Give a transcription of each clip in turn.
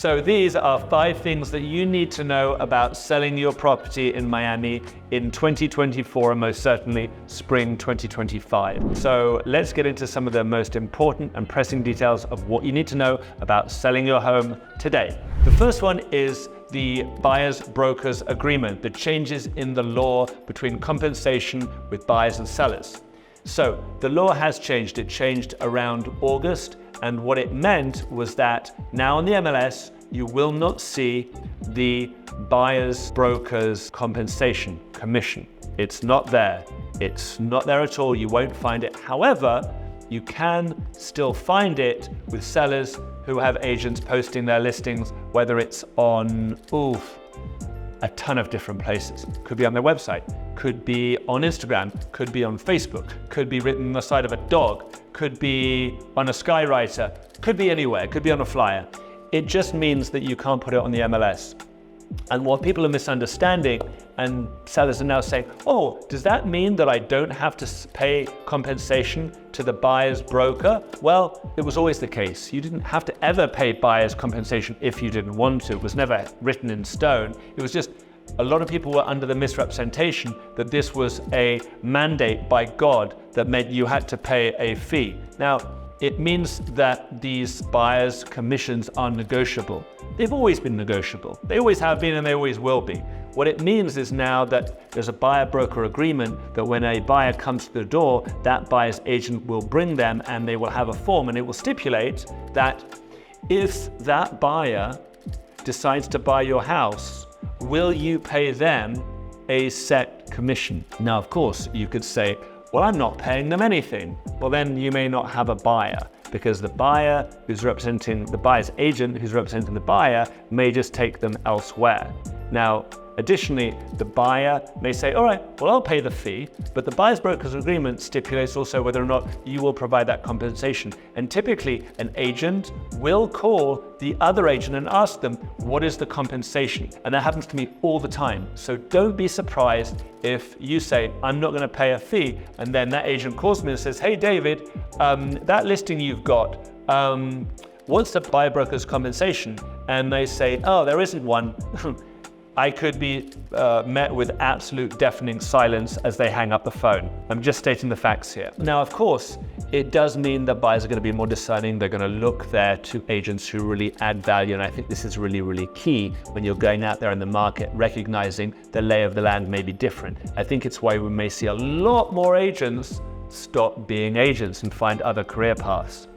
So these are 5 things that you need to know about selling your property in Miami in 2024 and most certainly spring 2025. So let's get into some of the most important and pressing details of what you need to know about selling your home today. The first one is the buyer's broker's agreement, the changes in the law between compensation with buyers and sellers. So the law has changed. It changed around August, and what it meant was that now on the MLS, you will not see the buyer's broker's compensation commission. It's not there. It's not there at all. You won't find it. However, you can still find it with sellers who have agents posting their listings, whether it's on a ton of different places. Could be on their website, could be on Instagram, could be on Facebook, could be written on the side of a dog, could be on a skywriter, could be anywhere, could be on a flyer. It just means that you can't put it on the MLS. And what people are misunderstanding, and sellers are now saying, oh, does that mean that I don't have to pay compensation to the buyer's broker? Well, it was always the case. You didn't have to ever pay buyer's compensation if you didn't want to. It was never written in stone. It was just a lot of people were under the misrepresentation that this was a mandate by God that meant you had to pay a fee. Now, it means that these buyers' commissions are negotiable. They've always been negotiable. They always have been and they always will be. What it means is now that there's a buyer-broker agreement that when a buyer comes to the door, that buyer's agent will bring them and they will have a form, and it will stipulate that if that buyer decides to buy your house, will you pay them a set commission? Now, of course, you could say, well, I'm not paying them anything. Well, then you may not have a buyer, because the buyer who's representing the buyer's agent who's representing the buyer may just take them elsewhere. Now, additionally, the buyer may say, all right, well, I'll pay the fee, but the buyer's broker's agreement stipulates also whether or not you will provide that compensation. And typically, an agent will call the other agent and ask them, what is the compensation? And that happens to me all the time. So don't be surprised if you say, I'm not going to pay a fee, and then that agent calls me and says, hey, David, that listing you've got, what's the buyer broker's compensation? And they say, oh, there isn't one. I could be met with absolute deafening silence as they hang up the phone. I'm just stating the facts here. Now, of course, it does mean that buyers are going to be more discerning. They're going to look there to agents who really add value. And I think this is really, really key when you're going out there in the market, recognizing the lay of the land may be different. I think it's why we may see a lot more agents stop being agents and find other career paths.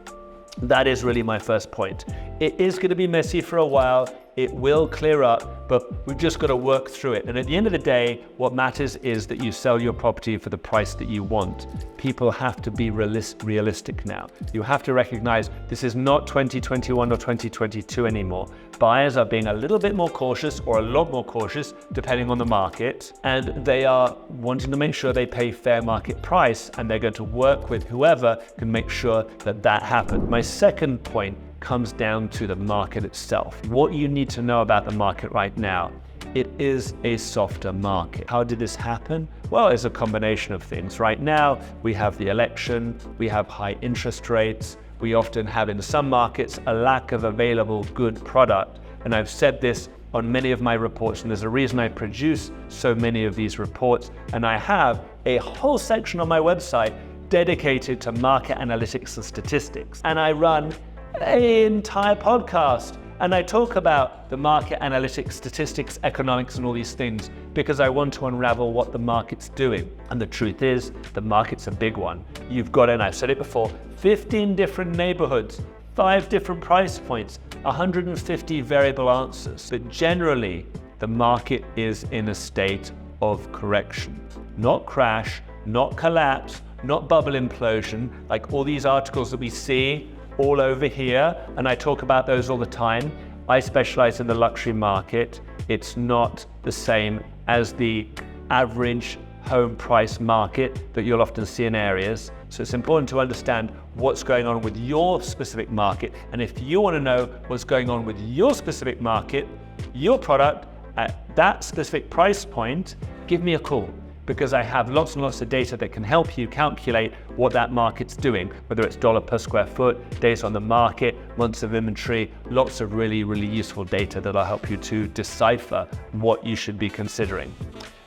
That is really my first point. It is going to be messy for a while. It will clear up, but we've just got to work through it. And at the end of the day, what matters is that you sell your property for the price that you want. People have to be realistic now. You have to recognize this is not 2021 or 2022 anymore. Buyers are being a little bit more cautious, or a lot more cautious, depending on the market, and they are wanting to make sure they pay fair market price, and they're going to work with whoever can make sure that that happens. My second point comes down to the market itself. What you need to know about the market right now, it is a softer market. How did this happen? Well, it's a combination of things. Right now, we have the election, we have high interest rates, we often have in some markets a lack of available good product. And I've said this on many of my reports, and there's a reason I produce so many of these reports. And I have a whole section on my website dedicated to market analytics and statistics. And I run an entire podcast and I talk about the market analytics, statistics, economics, and all these things because I want to unravel what the market's doing. And the truth is, the market's a big one. You've got, and I've said it before, 15 different neighborhoods, 5 different price points, 150 variable answers. But generally, the market is in a state of correction. Not crash, not collapse, not bubble implosion, like all these articles that we see all over here, and I talk about those all the time. I specialize in the luxury market. It's not the same as the average home price market that you'll often see in areas. So it's important to understand what's going on with your specific market. And if you want to know what's going on with your specific market, your product at that specific price point, give me a call. because I have lots and lots of data that can help you calculate what that market's doing, whether it's dollar per square foot, days on the market, months of inventory, lots of really, really useful data that'll help you to decipher what you should be considering.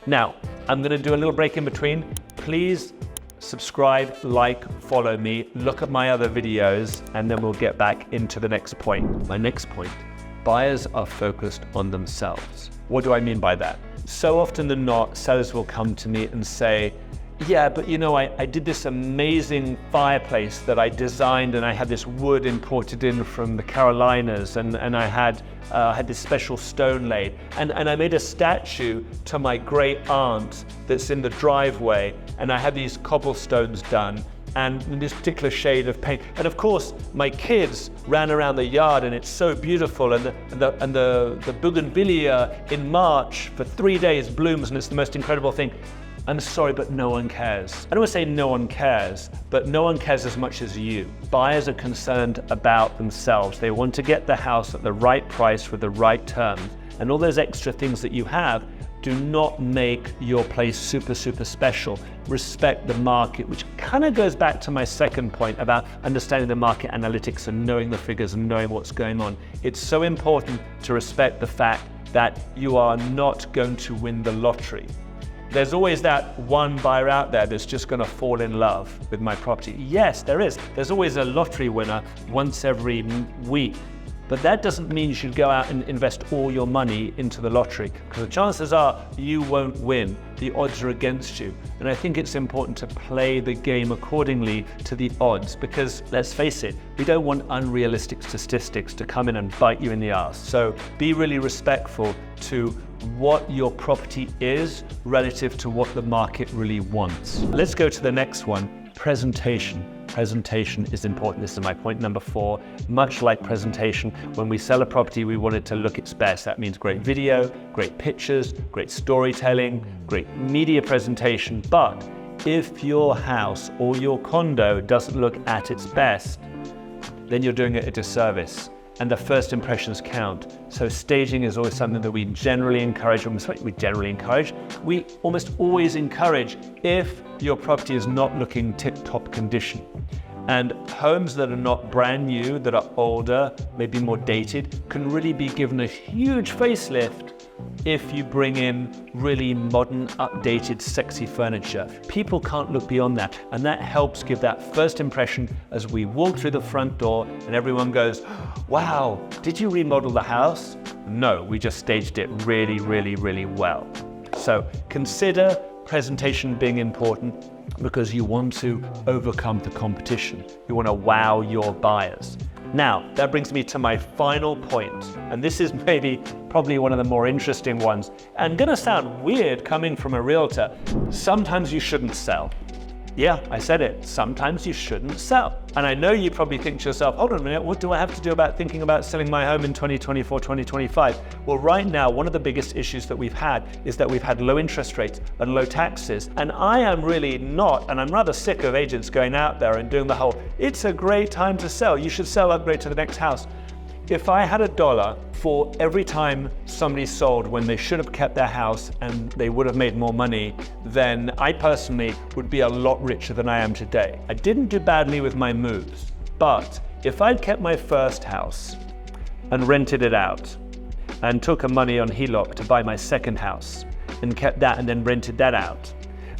Now, I'm going to do a little break in between. Please subscribe, like, follow me, look at my other videos, and then we'll get back into the next point. My next point, buyers are focused on themselves. What do I mean by that? So often than not, sellers will come to me and say, yeah, but you know, I did this amazing fireplace that I designed, and I had this wood imported in from the Carolinas, and I had this special stone laid, and I made a statue to my great aunt that's in the driveway, and I had these cobblestones done, and this particular shade of paint. And of course, my kids ran around the yard, and it's so beautiful, and the bougainvillea in March for 3 days blooms, and it's the most incredible thing. I'm sorry, but no one cares. I don't want to say no one cares, but no one cares as much as you. Buyers are concerned about themselves. They want to get the house at the right price with the right terms, and all those extra things that you have do not make your place super, super special. Respect the market, which kind of goes back to my second point about understanding the market analytics and knowing the figures and knowing what's going on. It's so important to respect the fact that you are not going to win the lottery. There's always that one buyer out there that's just going to fall in love with my property. Yes, there is. There's always a lottery winner once every week. But that doesn't mean you should go out and invest all your money into the lottery, because the chances are you won't win. The odds are against you. And I think it's important to play the game accordingly to the odds, because let's face it, we don't want unrealistic statistics to come in and bite you in the ass. So be really respectful to what your property is relative to what the market really wants. Let's go to the next one, presentation. Presentation is important. This is my point number 4. Much like presentation, when we sell a property, we want it to look its best. That means great video, great pictures, great storytelling, great media presentation. But if your house or your condo doesn't look at its best, then you're doing it a disservice. And the first impressions count. So staging is always something that we generally encourage. We almost always encourage if your property is not looking tip-top condition. And homes that are not brand new, that are older, maybe more dated, can really be given a huge facelift if you bring in really modern, updated, sexy furniture. People can't look beyond that, and that helps give that first impression as we walk through the front door and everyone goes, wow, did you remodel the house? No, we just staged it really, really, really well. So consider presentation being important, because you want to overcome the competition. You want to wow your buyers. Now, that brings me to my final point, and this is probably one of the more interesting ones, and gonna sound weird coming from a realtor. Sometimes you shouldn't sell. Yeah, I said it. Sometimes you shouldn't sell. And I know you probably think to yourself, hold on a minute, what do I have to do about thinking about selling my home in 2024, 2025? Well, right now, one of the biggest issues that we've had is that we've had low interest rates and low taxes. And I am really not, and I'm rather sick of agents going out there and doing the whole, it's a great time to sell, you should sell, upgrade to the next house. If I had $1 for every time somebody sold when they should have kept their house and they would have made more money, then I personally would be a lot richer than I am today. I didn't do badly with my moves, but if I'd kept my first house and rented it out and took money on HELOC to buy my second house and kept that and then rented that out,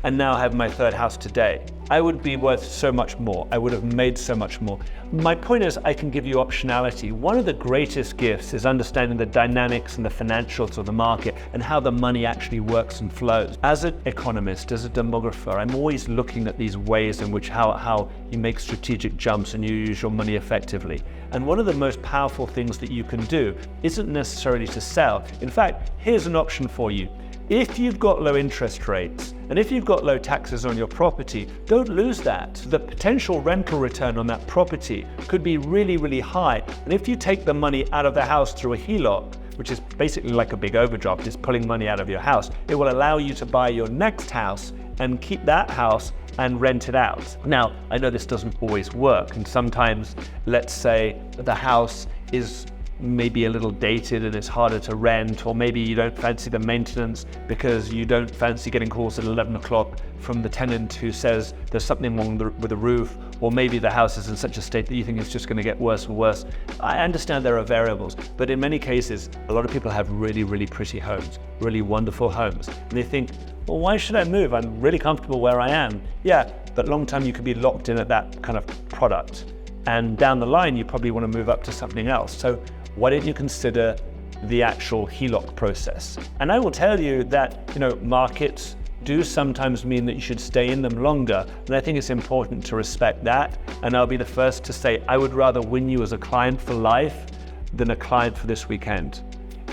and now have my third house today, I would be worth so much more. I would have made so much more. My point is, I can give you optionality. One of the greatest gifts is understanding the dynamics and the financials of the market and how the money actually works and flows. As an economist, as a demographer, I'm always looking at these ways in which how you make strategic jumps and you use your money effectively. And one of the most powerful things that you can do isn't necessarily to sell. In fact, here's an option for you. If you've got low interest rates and if you've got low taxes on your property, don't lose that. The potential rental return on that property could be really, really high. And if you take the money out of the house through a HELOC, which is basically like a big overdraft, it's pulling money out of your house, it will allow you to buy your next house and keep that house and rent it out. Now, I know this doesn't always work, and sometimes, let's say the house is maybe a little dated and it's harder to rent, or maybe you don't fancy the maintenance because you don't fancy getting calls at 11 o'clock from the tenant who says there's something wrong with the roof, or maybe the house is in such a state that you think it's just going to get worse and worse. I understand there are variables, but in many cases, a lot of people have really, really pretty homes, really wonderful homes. And they think, well, why should I move? I'm really comfortable where I am. Yeah, but long term you could be locked in at that kind of product. And down the line, you probably want to move up to something else. So why don't you consider the actual HELOC process? And I will tell you that, markets do sometimes mean that you should stay in them longer. And I think it's important to respect that. And I'll be the first to say, I would rather win you as a client for life than a client for this weekend.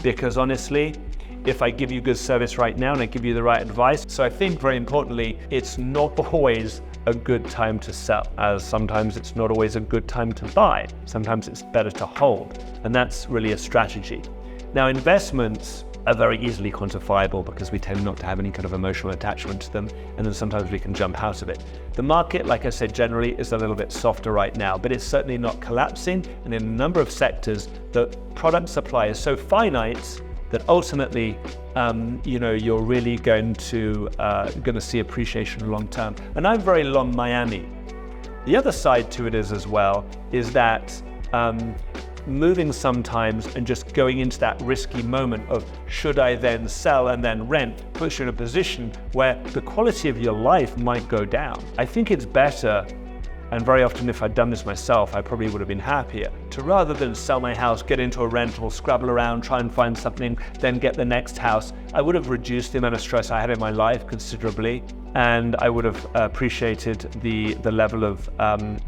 Because honestly, if I give you good service right now and I give you the right advice. So I think very importantly, it's not always a good time to sell, as sometimes it's not always a good time to buy. Sometimes it's better to hold. And that's really a strategy. Now, investments are very easily quantifiable because we tend not to have any kind of emotional attachment to them, and then sometimes we can jump out of it. The market, like I said, generally is a little bit softer right now, but it's certainly not collapsing. And in a number of sectors, the product supply is so finite that ultimately, you're really going to see appreciation long term. And I'm very long Miami. The other side to it is that moving sometimes and just going into that risky moment of should I then sell and then rent puts you in a position where the quality of your life might go down. I think it's better, and very often if I'd done this myself, I probably would have been happier, to rather than sell my house, get into a rental, scrabble around, try and find something, then get the next house, I would have reduced the amount of stress I had in my life considerably, and I would have appreciated the level of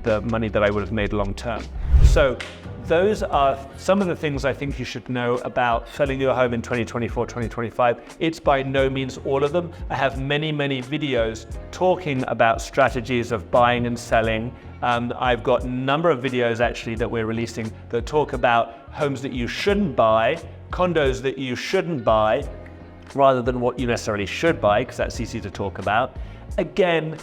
the money that I would have made long term. So those are some of the things I think you should know about selling your home in 2024, 2025. It's by no means all of them. I have many, many videos talking about strategies of buying and selling. I've got a number of videos actually that we're releasing that talk about homes that you shouldn't buy, condos that you shouldn't buy, rather than what you necessarily should buy, because that's easy to talk about. Again,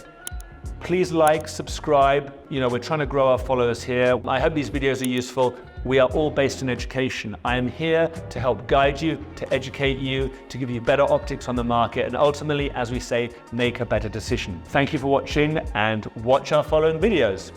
please like, subscribe. We're trying to grow our followers here. I hope these videos are useful. We are all based in education. I am here to help guide you, to educate you, to give you better optics on the market, and ultimately, as we say, make a better decision. Thank you for watching, and watch our following videos.